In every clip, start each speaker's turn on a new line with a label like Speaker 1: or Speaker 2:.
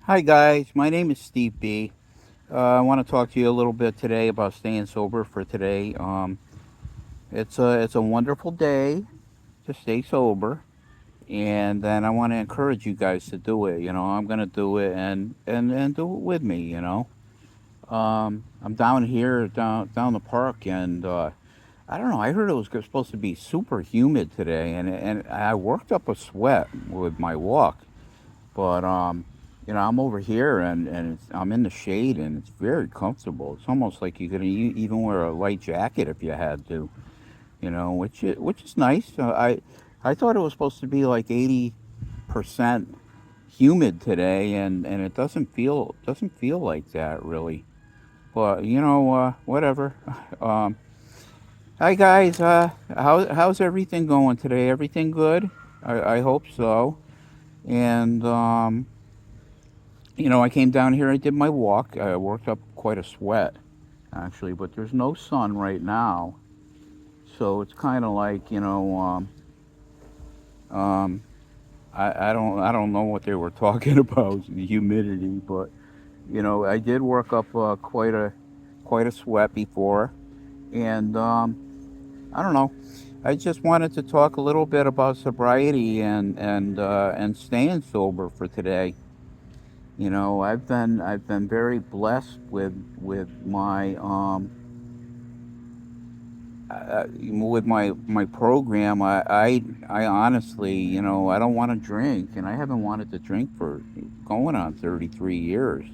Speaker 1: Hi guys, my name is Steve B. I want to talk to you a little bit today about staying sober for today. It's a wonderful day to stay sober, and then I want to encourage you guys to do it. I'm gonna do it, and do it with me. I'm down here down the park, and I don't know. I heard it was supposed to be super humid today, and I worked up a sweat with my walk. But I'm over here I'm in the shade and it's very comfortable. It's almost like you could even wear a light jacket if you had to, which is nice. I thought it was supposed to be like 80% humid today, and it doesn't feel like that really. But whatever. Um, Hi guys, how's everything going today? Everything good? I hope so. And I came down here. I did my walk. I worked up quite a sweat, actually, but there's no sun right now, so it's kind of like um, I don't know what they were talking about the humidity, but I did work up quite a sweat before, and I don't know. I just wanted to talk a little bit about sobriety and staying sober for today. I've been very blessed with my program. I honestly, I don't want to drink, and I haven't wanted to drink for going on 33 years,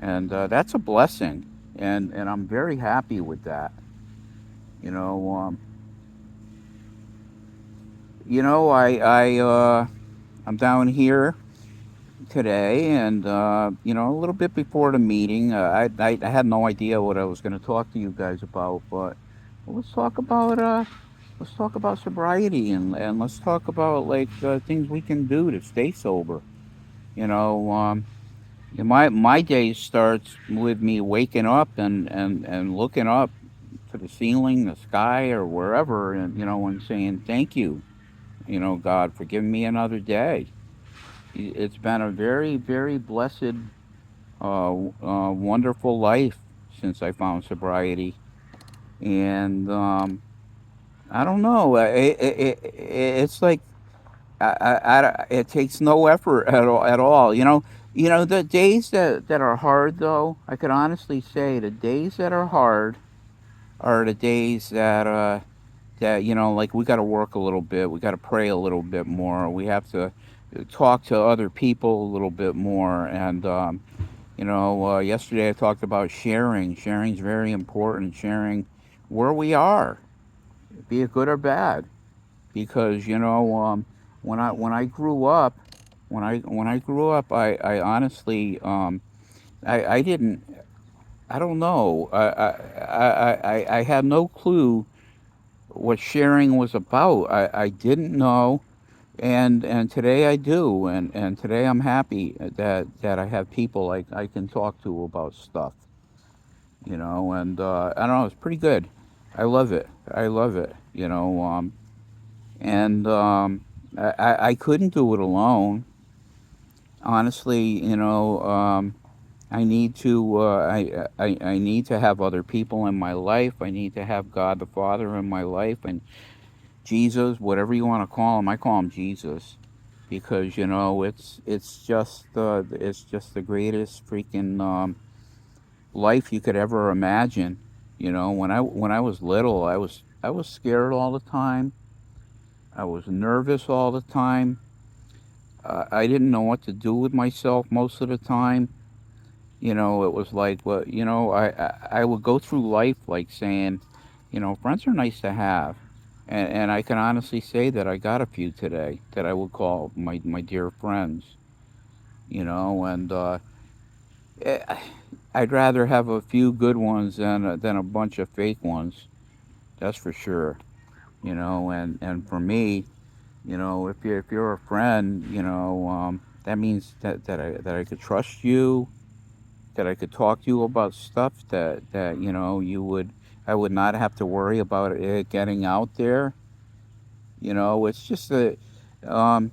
Speaker 1: and that's a blessing, and I'm very happy with that. You know, um, I'm down here today, and a little bit before the meeting, I had no idea what I was going to talk to you guys about, but let's talk about sobriety, and let's talk about like things we can do to stay sober. You know, my day starts with me waking up and looking up to the ceiling, the sky, or wherever, and saying thank you, God, for giving me another day. It's been a very, very blessed, wonderful life since I found sobriety, and I don't know. It's like it takes no effort at all. At all. The days that are hard, though, I could honestly say the days that are hard are the days that like we got to work a little bit, we got to pray a little bit more, we have to talk to other people a little bit more, and yesterday I talked about sharing. Sharing's very important. Sharing where we are, be it good or bad, because when I grew up, when I grew up, I honestly I didn't. I don't know. I had no clue what sharing was about. I didn't know, and today I do, and today I'm happy that I have people I can talk to about stuff. And I don't know. It's pretty good. I love it. I love it. And I couldn't do it alone. Honestly, I need to I need to have other people in my life. I need to have God the Father in my life, and Jesus, whatever you want to call him. I call him Jesus because it's just the greatest freaking life you could ever imagine. When I was little, I was scared all the time. I was nervous all the time. I didn't know what to do with myself most of the time. It was like, well, I would go through life like saying, friends are nice to have. And I can honestly say that I got a few today that I would call my dear friends, and eh, I'd rather have a few good ones than a bunch of fake ones. That's for sure. And for me, if you're a friend, that means that I could trust you, that I could talk to you about stuff that you would I would not have to worry about it getting out there. It's just that um,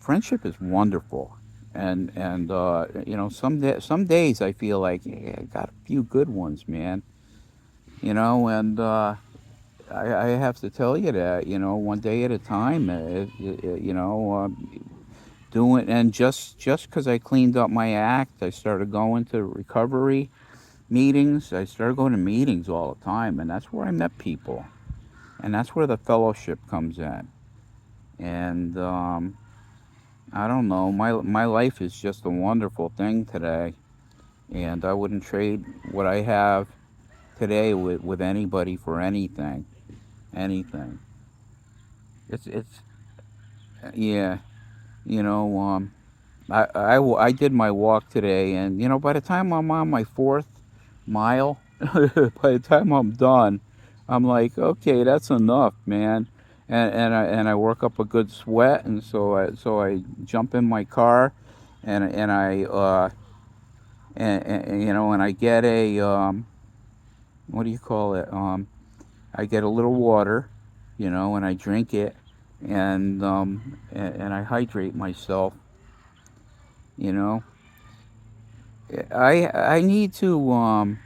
Speaker 1: friendship is wonderful. some days I feel like, yeah, I got a few good ones, man. And I have to tell you that, one day at a time. Doing, and just because I cleaned up my act, I started going to recovery meetings. I started going to meetings all the time, and that's where I met people, and that's where the fellowship comes in. And I don't know, my life is just a wonderful thing today, and I wouldn't trade what I have today with anybody for anything, anything. It's yeah, you know. I did my walk today, and by the time I'm on my fourth mile, by the time I'm done, I'm like, okay, that's enough, man. And I work up a good sweat, and so I jump in my car, and I and I get a what do you call it? I get a little water, and I drink it, and I hydrate myself, you know. I need to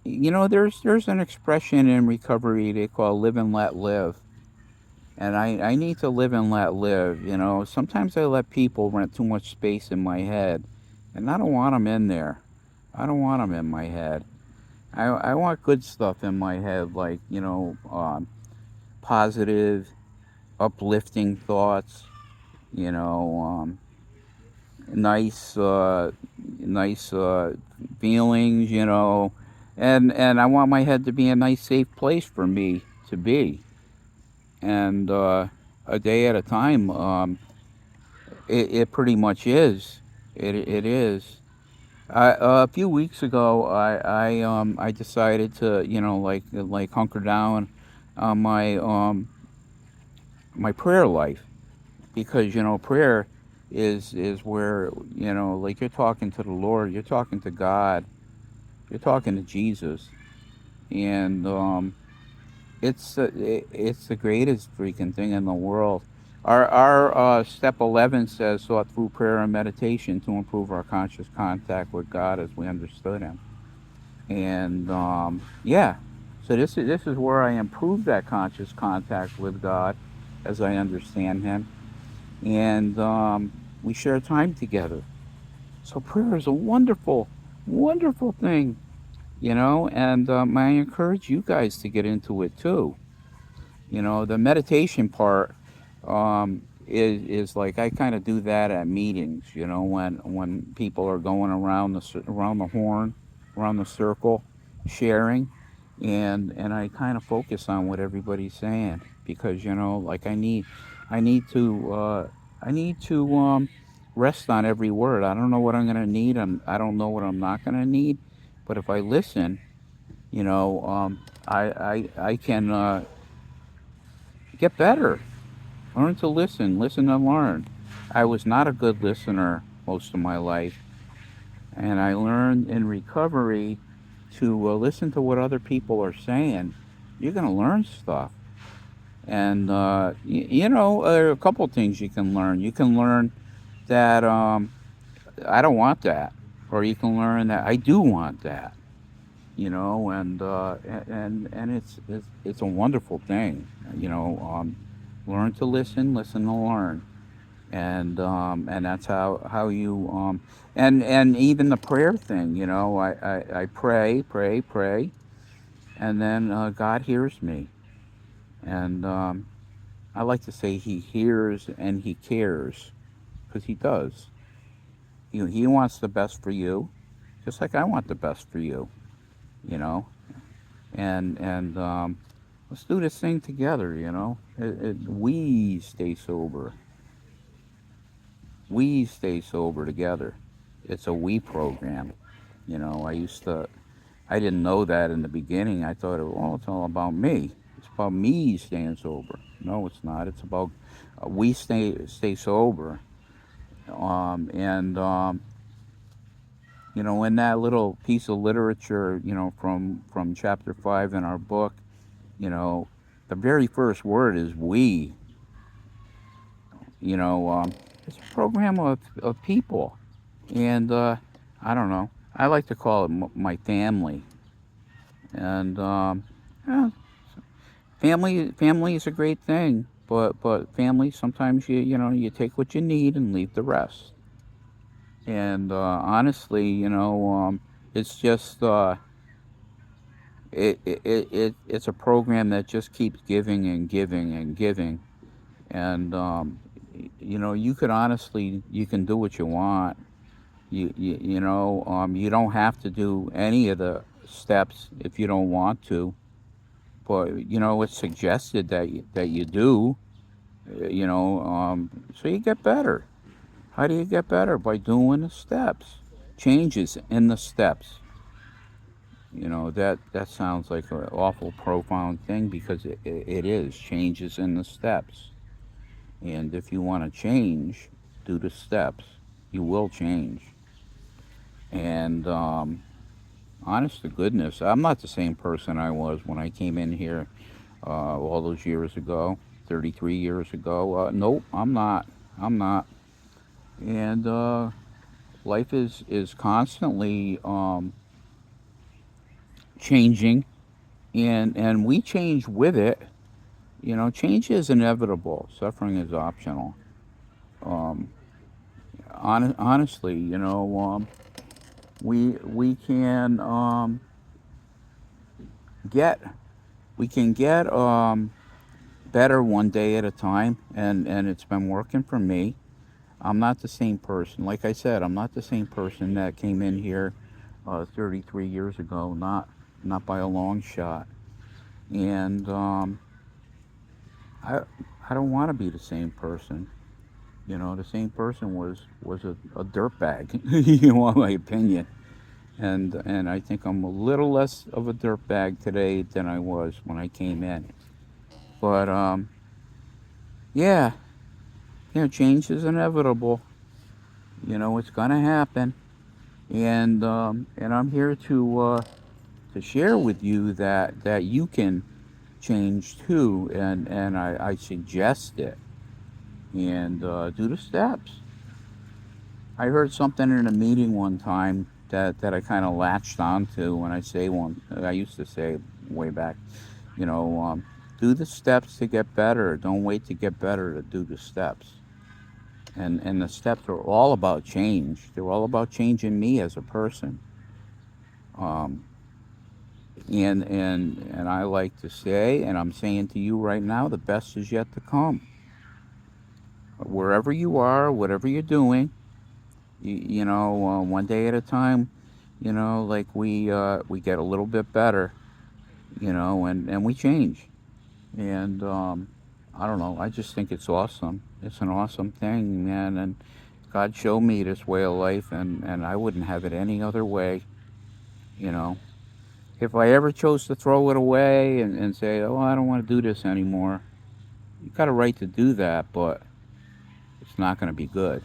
Speaker 1: there's an expression in recovery they call live and let live. And I need to live and let live. Sometimes I let people rent too much space in my head, and I don't want them in there. I don't want them in my head. I want good stuff in my head, like, positive, uplifting thoughts, you know, nice, nice feelings, and I want my head to be a nice, safe place for me to be. And a day at a time, it pretty much is. It is. A few weeks ago, I decided to, like hunker down on my prayer life, because prayer is where, like, you're talking to the Lord, you're talking to God, you're talking to Jesus, and it's the greatest freaking thing in the world. Our step 11 says, sought through prayer and meditation to improve our conscious contact with God as we understood Him. And yeah, so this is where I improve that conscious contact with God as I understand Him, and we share time together. So prayer is a wonderful, wonderful thing, and I encourage you guys to get into it too. The meditation part is like, I kind of do that at meetings. When people are going around around the horn, around the circle, sharing, and I kind of focus on what everybody's saying, because like, I need to rest on every word. I don't know what I'm gonna need. I don't know what I'm not gonna need, but if I listen, I can get better. Learn to listen, listen and learn. I was not a good listener most of my life, and I learned in recovery to listen to what other people are saying. You're going to learn stuff. And, there are a couple things you can learn. You can learn that I don't want that, or you can learn that I do want that. And it's a wonderful thing. Learn to listen, listen to learn, and that's how you and even the prayer thing. I pray, pray, pray, and then God hears me, and I like to say He hears and He cares, because He does. He wants the best for you, just like I want the best for you. You know, and let's do this thing together. We stay sober. We stay sober together. It's a we program. I didn't know that in the beginning. I thought, well, it's all about me. It's about me staying sober. No, it's not. It's about we stay sober. And in that little piece of literature, from chapter 5 in our book, you know, the very first word is we. You know, um, It's a program of people, and I don't know. I like to call it my family, and yeah, family is a great thing. But family, sometimes you take what you need and leave the rest. And honestly, it's just it's a program that just keeps giving and giving and giving. And you could honestly, you can do what you want. You don't have to do any of the steps if you don't want to. But it's suggested that you do. So you get better. How do you get better? By doing the steps, changes in the steps. That sounds like an awful profound thing because it is changes in the steps. And if you want to change, do the steps. You will change. And honest to goodness, I'm not the same person I was when I came in here all those years ago, 33 years ago. Nope, I'm not. I'm not. And life is constantly changing, and we change with it. Change is inevitable. Suffering is optional. Um, honestly, we can get we can get better one day at a time, and it's been working for me. I'm not the same person. Like I said, I'm not the same person that came in here 33 years ago. Not by a long shot. And I I don't want to be the same person. The same person was a dirtbag. In my opinion. And I think I'm a little less of a dirtbag today than I was when I came in. But yeah, change is inevitable. It's gonna happen, and I'm here to share with you that you can change too, and I suggest it, and do the steps. I heard something in a meeting one time that I kind of latched onto when I say one. I used to say way back, you know, um, do the steps to get better. Don't wait to get better to do the steps. And the steps are all about change. They're all about changing me as a person. Um, and I like to say, and I'm saying to you right now, the best is yet to come. Wherever you are, whatever you're doing, one day at a time. Like we get a little bit better. And we change. And I don't know. I just think it's awesome. It's an awesome thing, man. And God showed me this way of life, and I wouldn't have it any other way. You know, if I ever chose to throw it away and say, oh, I don't want to do this anymore, you got a right to do that, but it's not going to be good.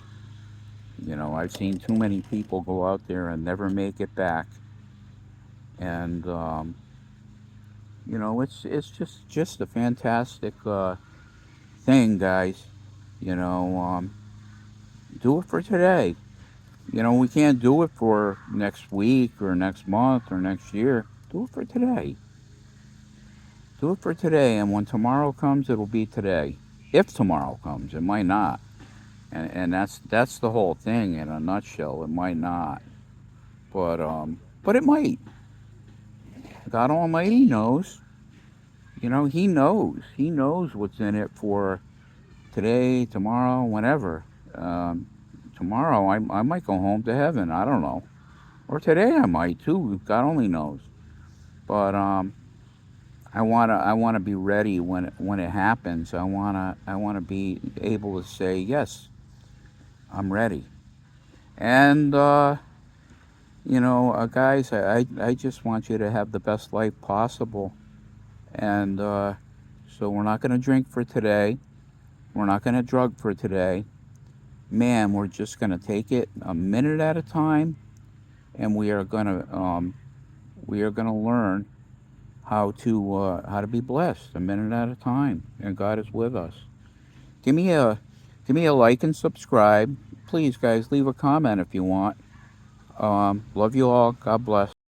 Speaker 1: I've seen too many people go out there and never make it back. And, it's just a fantastic thing, guys. You know, um, do it for today. We can't do it for next week or next month or next year. Do it for today. Do it for today, and when tomorrow comes, it'll be today. If tomorrow comes, it might not, and that's the whole thing in a nutshell. It might not, but it might. God Almighty knows. He knows. He knows what's in it for today, tomorrow, whenever. Um, Tomorrow, I might go home to heaven. I don't know, or today I might too. God only knows. But I wanna be ready when it happens. I wanna be able to say yes, I'm ready. And guys, I just want you to have the best life possible. And so we're not gonna drink for today. We're not gonna drug for today. Man, we're just gonna take it a minute at a time, and we are gonna learn how to be blessed a minute at a time, and God is with us. Give me a Give me a like and subscribe. Please, guys, leave a comment if you want. Love you all. God bless.